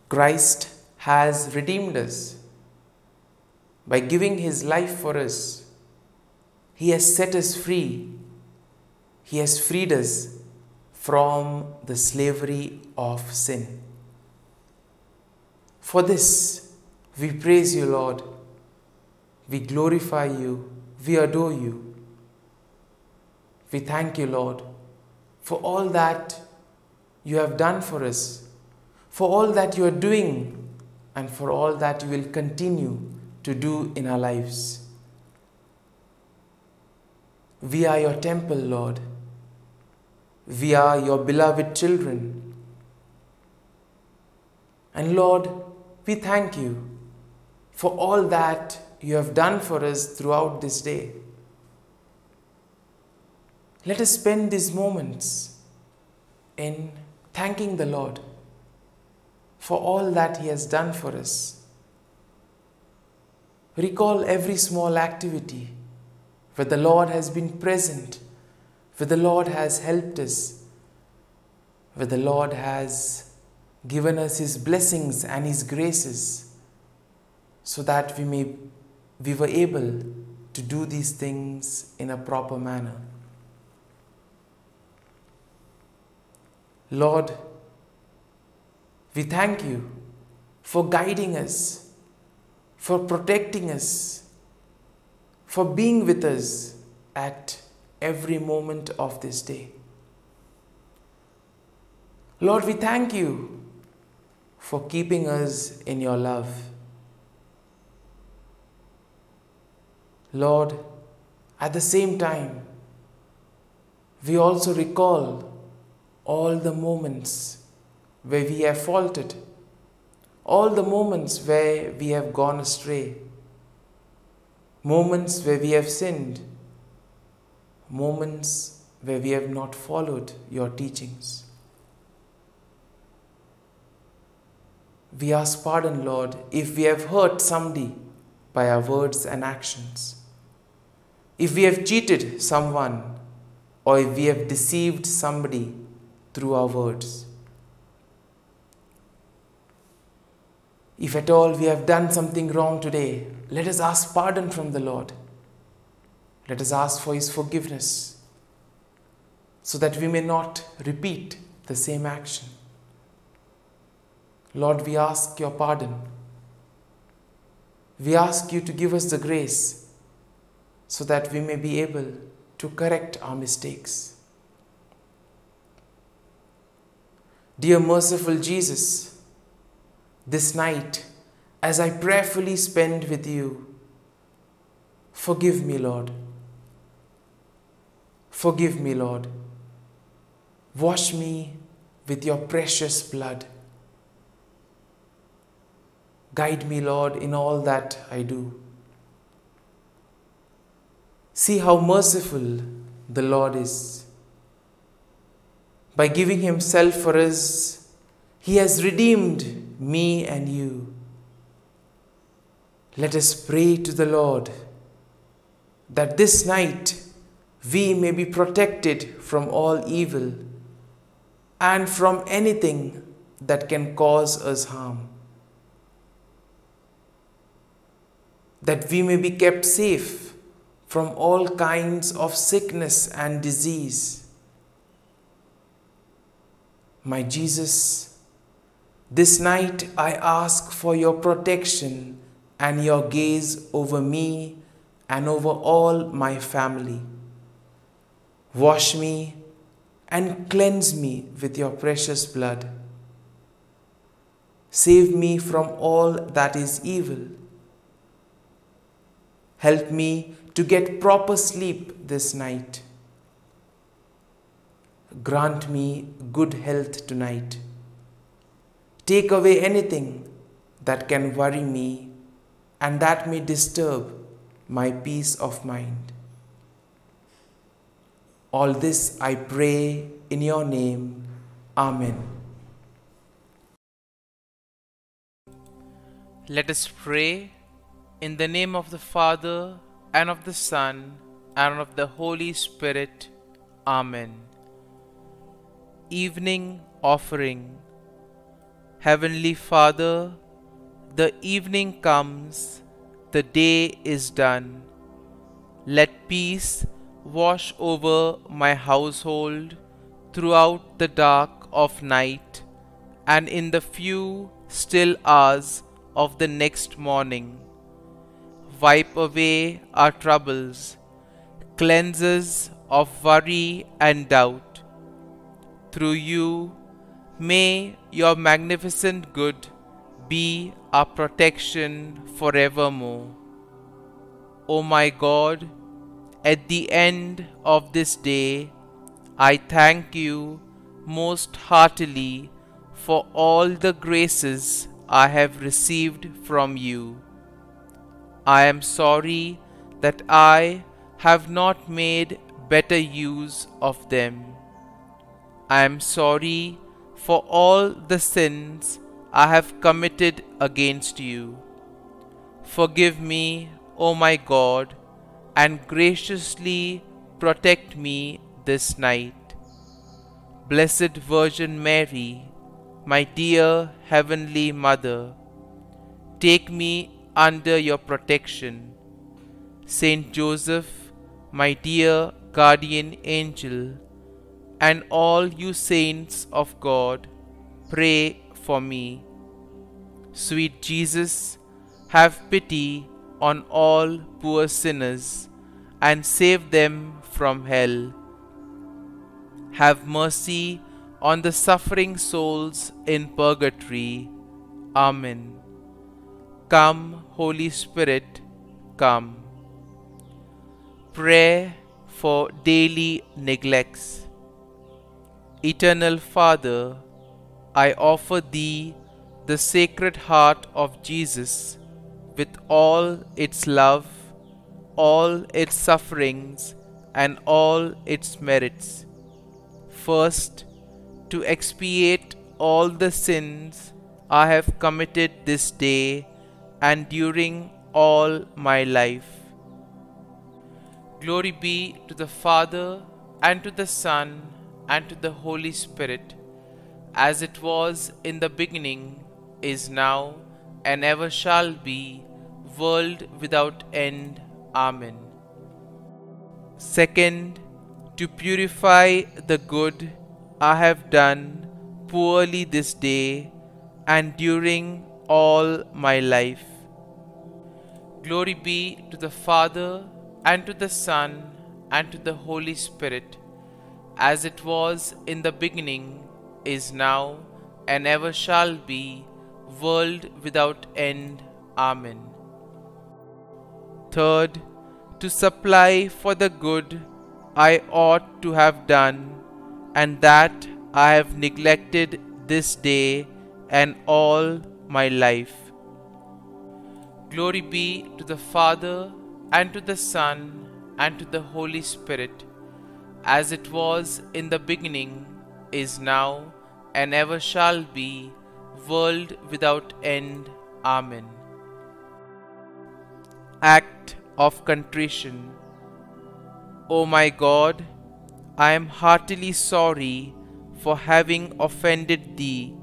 Christ has redeemed us by giving his life for us. He has set us free. He has freed us from the slavery of sin. For this, we praise you, Lord. We glorify you. We adore you. We thank you, Lord, for all that you have done for us, for all that you are doing, and for all that you will continue to do in our lives. We are your temple, Lord. We are your beloved children. And Lord, we thank you for all that you have done for us throughout this day. Let us spend these moments in thanking the Lord for all that he has done for us. Recall every small activity where the Lord has been present, where the Lord has helped us, where the Lord has given us his blessings and his graces, so that we were able to do these things in a proper manner. Lord, we thank you for guiding us, for protecting us, for being with us at every moment of this day. Lord, we thank you for keeping us in your love. Lord, at the same time, we also recall all the moments where we have faltered, all the moments where we have gone astray, moments where we have sinned, moments where we have not followed your teachings. We ask pardon, Lord, if we have hurt somebody by our words and actions, if we have cheated someone, or if we have deceived somebody through our words. If at all we have done something wrong today, let us ask pardon from the Lord. Let us ask for his forgiveness, so that we may not repeat the same action. Lord, we ask your pardon. We ask you to give us the grace so that we may be able to correct our mistakes. Dear merciful Jesus, this night, as I prayerfully spend with you, forgive me, Lord. Forgive me, Lord. Wash me with your precious blood. Guide me, Lord, in all that I do. See how merciful the Lord is. By giving himself for us, he has redeemed me and you. Let us pray to the Lord that this night we may be protected from all evil and from anything that can cause us harm. That we may be kept safe from all kinds of sickness and disease. My Jesus, this night I ask for your protection and your gaze over me and over all my family. Wash me and cleanse me with your precious blood. Save me from all that is evil. Help me to get proper sleep this night. Grant me good health tonight. Take away anything that can worry me and that may disturb my peace of mind. All this I pray in your name. Amen. Let us pray in the name of the Father, and of the Son, and of the Holy Spirit. Amen. Evening Offering. Heavenly Father, the evening comes, the day is done. Let peace wash over my household throughout the dark of night and in the few still hours of the next morning. Wipe away our troubles, cleanse us of worry and doubt. Through you, may your magnificent good be our protection forevermore. O my God, at the end of this day, I thank you most heartily for all the graces I have received from you. I am sorry that I have not made better use of them. I am sorry for all the sins I have committed against you. Forgive me, O my God, and graciously protect me this night. Blessed Virgin Mary, my dear Heavenly Mother, take me under your protection. Saint Joseph, my dear guardian angel, and all you saints of God, pray for me. Sweet Jesus, have pity on all poor sinners and save them from hell. Have mercy on the suffering souls in purgatory. Amen. Come, Holy Spirit, come. Prayer for daily neglects. Eternal Father, I offer Thee the Sacred Heart of Jesus with all its love, all its sufferings, and all its merits. First, to expiate all the sins I have committed this day and during all my life. Glory be to the Father, and to the Son, and to the Holy Spirit, as it was in the beginning, is now, and ever shall be, world without end. Amen. Second, to purify the good I have done poorly this day and during all my life. Glory be to the Father, and to the Son, and to the Holy Spirit, as it was in the beginning, is now, and ever shall be, world without end. Amen. Third, to supply for the good I ought to have done, and that I have neglected this day and all my life. Glory be to the Father, and to the Son, and to the Holy Spirit, as it was in the beginning, is now, and ever shall be, world without end. Amen. Act of Contrition. O my God, I am heartily sorry for having offended Thee,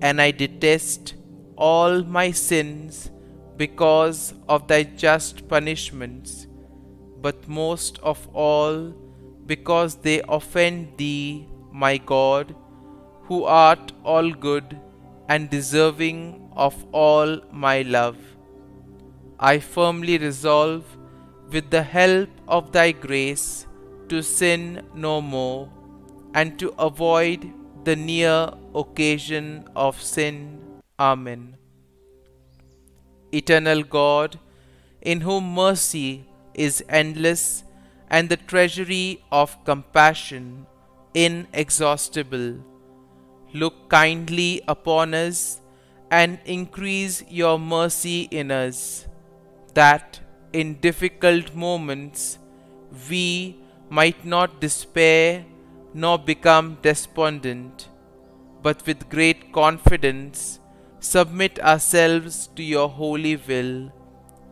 and I detest all my sins because of Thy just punishments, but most of all because they offend Thee, my God, who art all good and deserving of all my love. I firmly resolve, with the help of Thy grace, to sin no more, and to avoid the near occasion of sin. Amen. Eternal God, in whom mercy is endless and the treasury of compassion inexhaustible, look kindly upon us and increase your mercy in us, that in difficult moments we might not despair nor become despondent, but with great confidence submit ourselves to your holy will,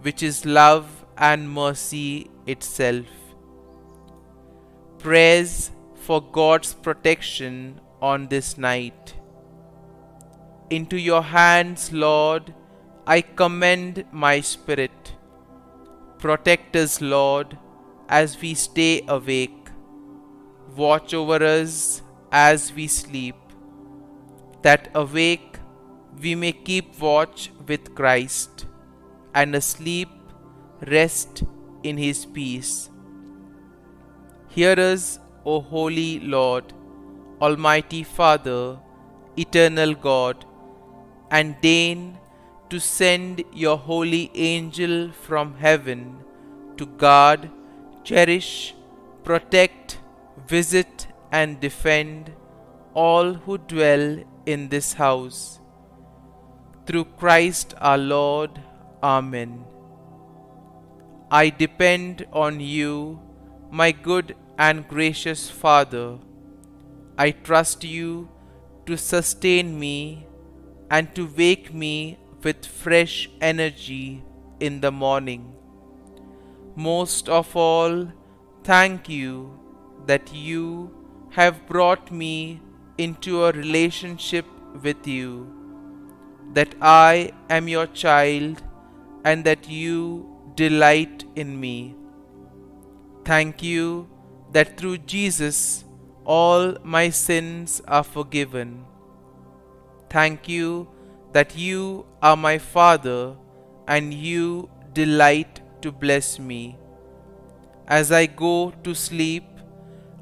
which is love and mercy itself. Prayers for God's protection on this night. into your hands, Lord, I commend my spirit. Protect us, Lord, as we stay awake. Watch over us as we sleep, that awake we may keep watch with Christ, and asleep rest in his peace. Hear us, O Holy Lord, Almighty Father, Eternal God, and deign to send your holy angel from heaven to guard, cherish, protect, visit, and defend all who dwell in this house. Through Christ our Lord. Amen. I depend on you, my good and gracious Father. I trust you to sustain me and to wake me with fresh energy in the morning. Most of all, thank you that you have brought me into a relationship with you, that I am your child and that you delight in me. Thank you that through Jesus all my sins are forgiven. Thank you that you are my Father and you delight to bless me. As I go to sleep,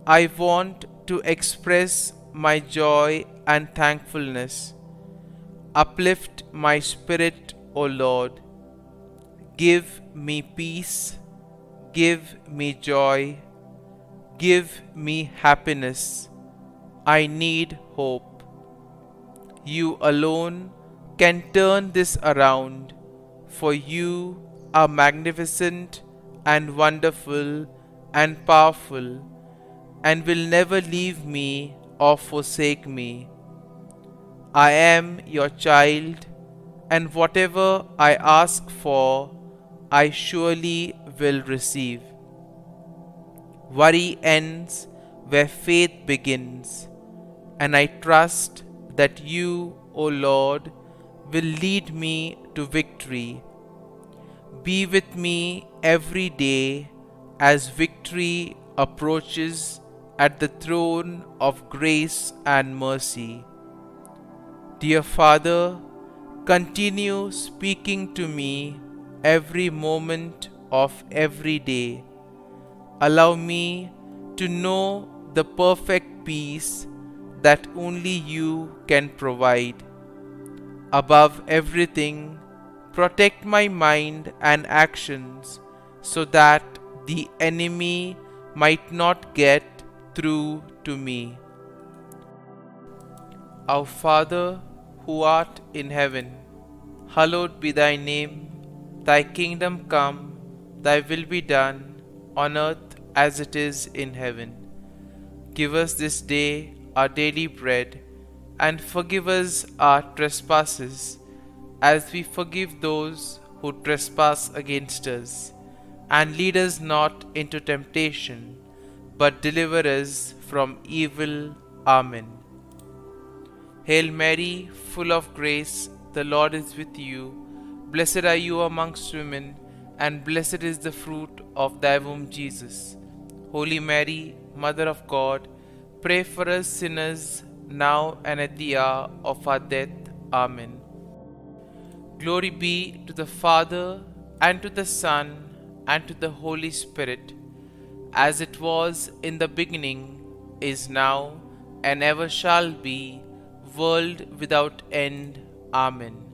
I want to express my joy and thankfulness. Uplift my spirit, O Lord. Give me peace, give me joy, give me happiness. I need hope. You alone can turn this around, for you are magnificent and wonderful and powerful, and will never leave me or forsake me. I am your child, and whatever I ask for, I surely will receive. Worry ends where faith begins, and I trust that you, O Lord, will lead me to victory. Be with me every day as victory approaches at the throne of grace and mercy. Dear Father, continue speaking to me every moment of every day. Allow me to know the perfect peace that only you can provide. Above everything, protect my mind and actions so that the enemy might not get through to me. Our Father, who art in heaven, hallowed be thy name. Thy kingdom come, thy will be done, on earth as it is in heaven. Give us this day our daily bread, and forgive us our trespasses, as we forgive those who trespass against us. And lead us not into temptation, but deliver us from evil. Amen. Hail Mary, full of grace, the Lord is with you. Blessed are you amongst women, and blessed is the fruit of thy womb, Jesus. Holy Mary, Mother of God, pray for us sinners, now and at the hour of our death. Amen. Glory be to the Father, and to the Son, and to the Holy Spirit, as it was in the beginning, is now, and ever shall be, world without end. Amen.